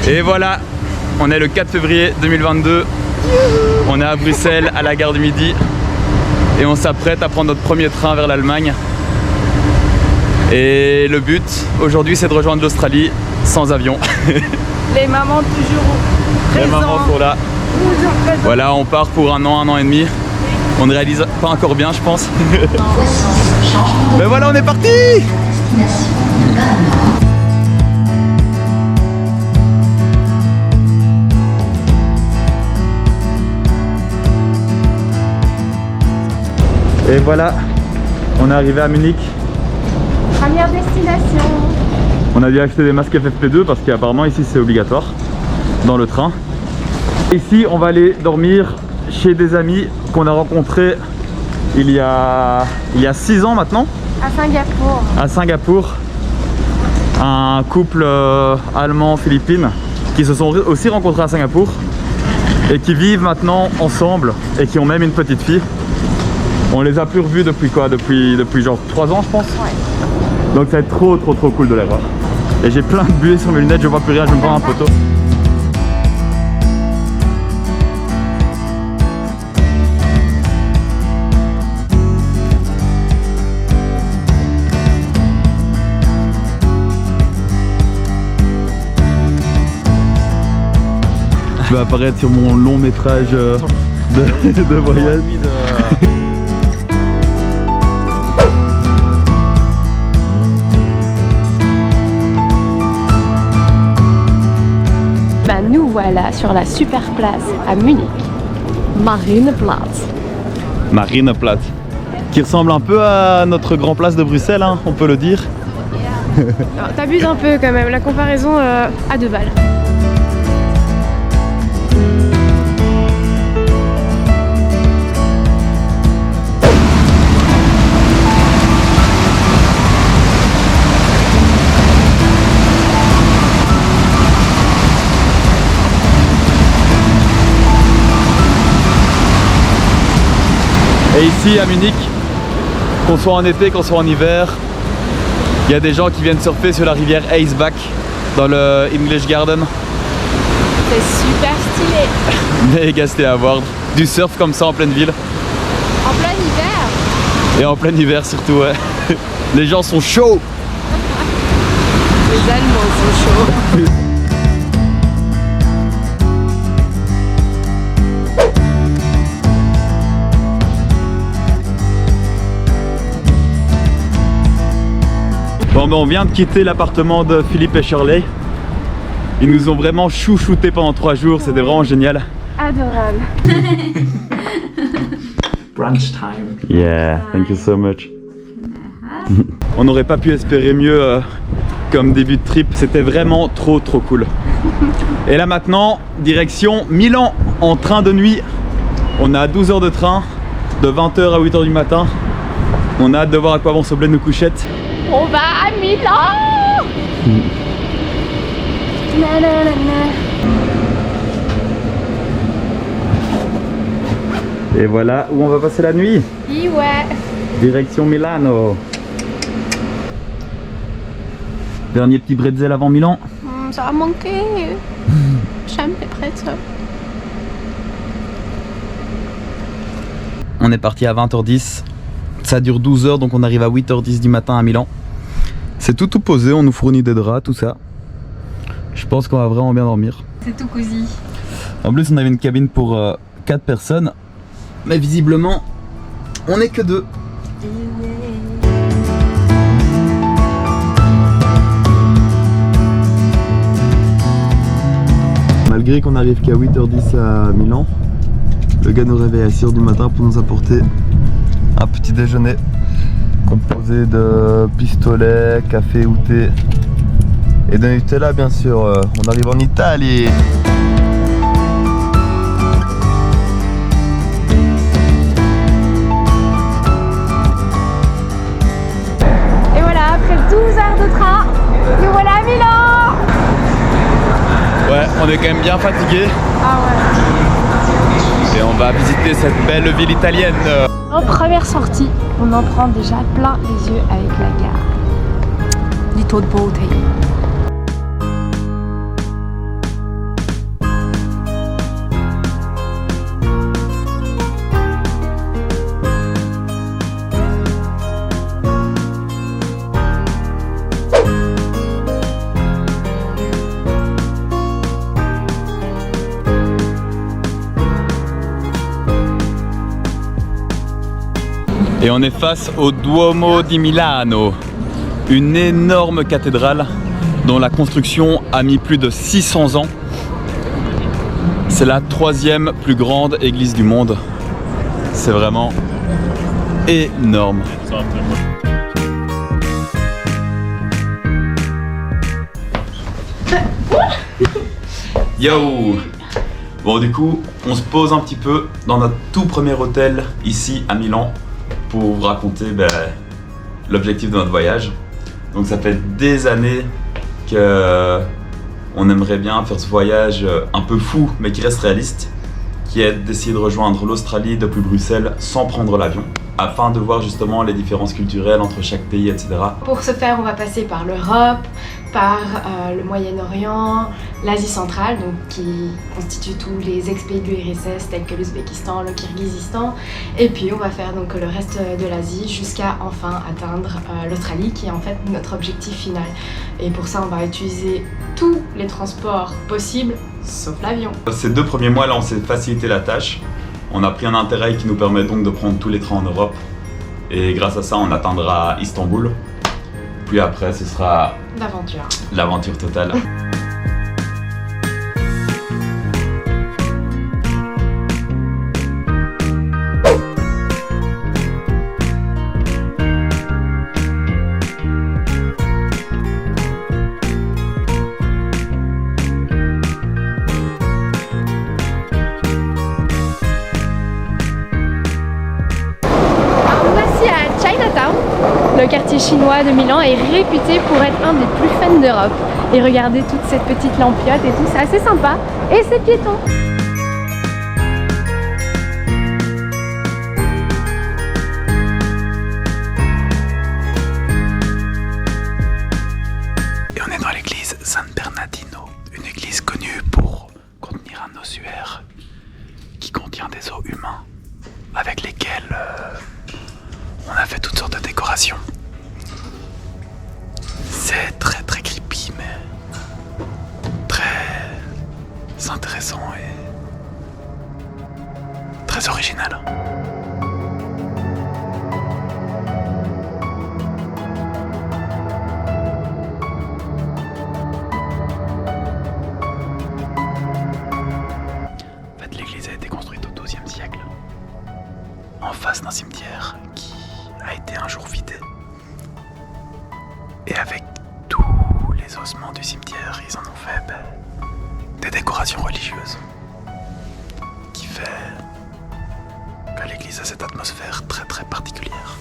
Et voilà, on est le 4 février 2022. On est à Bruxelles, à la gare du Midi. Et on s'apprête à prendre notre premier train vers l'Allemagne. Et le but aujourd'hui, c'est de rejoindre l'Australie sans avion. Les mamans toujours présentes. Les mamans sont là. Voilà, on part pour un an et demi. On ne réalise pas encore bien, je pense. Mais voilà, on est parti! Et voilà, on est arrivé à Munich. Première destination. On a dû acheter des masques FFP2 parce qu'apparemment ici c'est obligatoire dans le train. Ici on va aller dormir chez des amis qu'on a rencontrés il y a 6 ans maintenant. À Singapour. À Singapour. Un couple allemand-philippine qui se sont aussi rencontrés à Singapour et qui vivent maintenant ensemble et qui ont même une petite fille. On les a plus revus depuis quoi? Depuis genre 3 ans je pense. Ouais. Donc ça va être trop cool de les voir. Et j'ai plein de buées sur mes lunettes, je vois plus rien, je vais me prendre une photo. Je vais apparaître sur mon long métrage de voyage. Nous voilà sur la super place à Munich, Marienplatz. Marienplatz, qui ressemble un peu à notre grand place de Bruxelles, hein, on peut le dire. T'abuses un peu quand même, la comparaison à 2 balles. Et ici à Munich, qu'on soit en été, qu'on soit en hiver, il y a des gens qui viennent surfer sur la rivière Eisbach dans le English Garden. C'est super stylé. Méga stylé à voir. Du surf comme ça en pleine ville. En plein hiver. Et en plein hiver surtout, ouais. Les gens sont chauds. Les Allemands sont chauds. Bon, ben on vient de quitter l'appartement de Philippe et Shirley. Ils nous ont vraiment chouchouté pendant 3 jours, c'était vraiment génial. Adorable. Brunch time. Yeah, thank you so much. On n'aurait pas pu espérer mieux comme début de trip, c'était vraiment trop cool. Et là maintenant, direction Milan en train de nuit. On a 12 heures de train, de 20h à 8h du matin. On a hâte de voir à quoi vont ressembler nos couchettes. On va à Milan. Et voilà où on va passer la nuit. Oui, ouais. Direction Milano. Dernier petit bretzel avant Milan. Ça va manquer. J'aime les pretzels. On est parti à 20h10. Ça dure 12 heures, donc on arrive à 8h10 du matin à Milan. C'est tout posé, on nous fournit des draps, tout ça. Je pense qu'on va vraiment bien dormir. C'est tout cosy. En plus, on avait une cabine pour 4 personnes. Mais visiblement, on n'est que 2. Malgré qu'on arrive qu'à 8h10 à Milan, le gars nous réveille à 6h du matin pour nous apporter un petit déjeuner composé de pistolets, café ou thé et de Nutella bien sûr. On arrive en Italie. Et voilà, après 12 heures de train, nous voilà à Milan. Ouais, on est quand même bien fatigué Ah ouais. et on va visiter cette belle ville italienne. En première sortie, on en prend déjà plein les yeux avec la gare. football team. Et on est face au Duomo di Milano, une énorme cathédrale dont la construction a mis plus de 600 ans. C'est la 3e plus grande église du monde. C'est vraiment énorme. Yo! Bon, du coup, on se pose un petit peu dans notre tout premier hôtel ici à Milan pour vous raconter l'objectif de notre voyage. Donc ça fait des années qu'on aimerait bien faire ce voyage un peu fou mais qui reste réaliste, qui est d'essayer de rejoindre l'Australie depuis Bruxelles sans prendre l'avion, afin de voir justement les différences culturelles entre chaque pays, etc. Pour ce faire, on va passer par l'Europe, par le Moyen-Orient, l'Asie centrale, donc qui constitue tous les ex-pays de l'URSS tels que l'Ouzbékistan, le Kirghizistan, et puis on va faire donc le reste de l'Asie jusqu'à enfin atteindre l'Australie, qui est en fait notre objectif final. Et pour ça, on va utiliser tous les transports possibles, sauf l'avion. Ces 2 premiers mois là, on s'est facilité la tâche. On a pris un Interrail qui nous permet donc de prendre tous les trains en Europe, et grâce à ça, on atteindra Istanbul. Puis après, ce sera l'aventure totale. Le quartier chinois de Milan est réputé pour être un des plus fun d'Europe. Et regardez toute cette petite lampiote et tout, c'est assez sympa. Et c'est piéton. Et on est dans l'église San Bernardino, une église connue pour contenir un ossuaire qui contient des os humains avec lesquels on a fait toutes sortes de décorations. C'est très très creepy mais très intéressant et très original. En fait, l'église a été construite au XIIe siècle en face d'un cimetière qui a été un jour vidé. Et avec tous les ossements du cimetière, ils en ont fait des décorations religieuses. Qui fait que l'église a cette atmosphère très très particulière.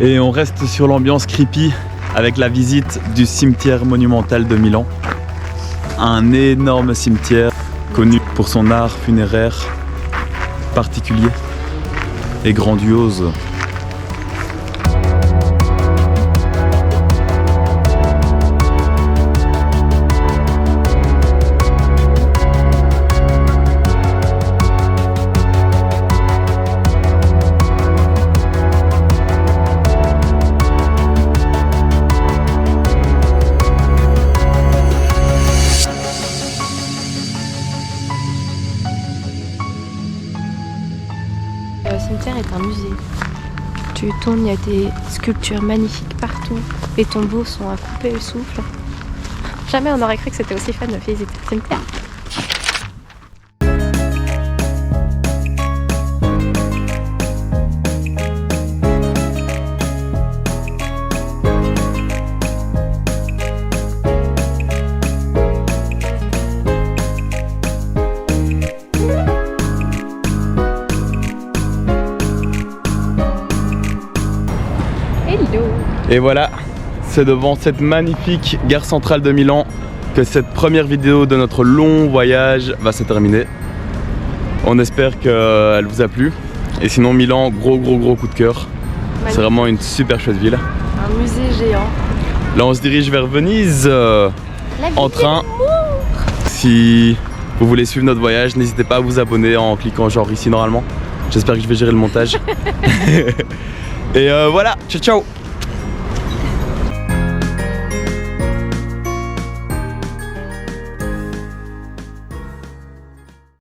Et on reste sur l'ambiance creepy avec la visite du cimetière monumental de Milan. Un énorme cimetière connu pour son art funéraire particulier et grandiose. Le cimetière est un musée. Tu tournes, il y a des sculptures magnifiques partout. Les tombeaux sont à couper le souffle. Jamais on aurait cru que c'était aussi fun de visiter le cimetière. Et voilà, c'est devant cette magnifique gare centrale de Milan que cette première vidéo de notre long voyage va se terminer. On espère qu'elle vous a plu. Et sinon Milan, gros coup de cœur. C'est vraiment une super chouette ville. Un musée géant. Là on se dirige vers Venise en train. Si vous voulez suivre notre voyage, n'hésitez pas à vous abonner en cliquant genre ici normalement. J'espère que je vais gérer le montage. Et voilà, ciao ciao.